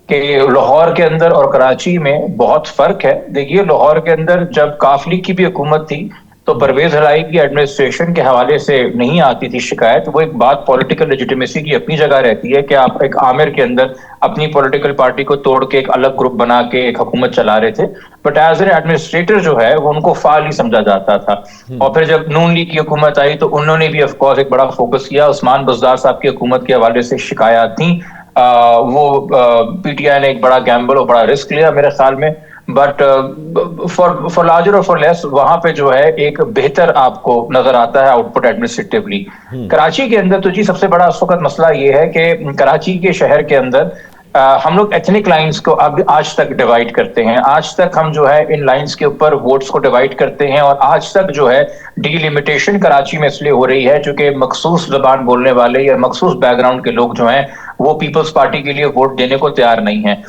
कि लाहौर के अंदर और कराची में बहुत फ़र्क है। देखिए, लाहौर के अंदर जब काफ लीग की भी हुकूमत थी, तो परवेज़ हलाई की एडमिनिस्ट्रेशन के हवाले से नहीं आती थी शिकायत। वो एक बात पॉलिटिकल लेजिटिमेसी की अपनी जगह रहती है कि आप एक आमिर के अंदर अपनी पॉलिटिकल पार्टी को तोड़ के एक अलग ग्रुप बना के एक हुकूमत चला रहे थे। बट एज़ एन एडमिनिस्ट्रेटर जो है, वो उनको फ़ाल ही समझा जाता था। और फिर जब नून लीग की हुकूमत आई, तो उन्होंने भी ऑफ कोर्स एक बड़ा फ़ोकस किया। उस्मान बुज़दार साहब की हुकूमत के हवाले से शिकायत थी। वो पीटीआई ने एक बड़ा गैम्बल और बड़ा रिस्क लिया मेरे ख्याल में। बट फॉर लार्जर और फॉर लेस वहां पे जो है एक बेहतर आपको नजर आता है आउटपुट एडमिनिस्ट्रेटिवली। कराची के अंदर तो जी सबसे बड़ा इस वक्त मसला ये है कि कराची के शहर के अंदर हम लोग एथनिक लाइंस को अब आज तक डिवाइड करते हैं। आज तक हम जो है इन लाइंस के ऊपर वोट्स को डिवाइड करते हैं, और आज तक जो है डिलिमिटेशन कराची में इसलिए हो रही है क्योंकि मखसूस जबान बोलने वाले या मखसूस बैकग्राउंड के लोग जो हैं वो पीपल्स पार्टी के लिए वोट देने को तैयार नहीं है।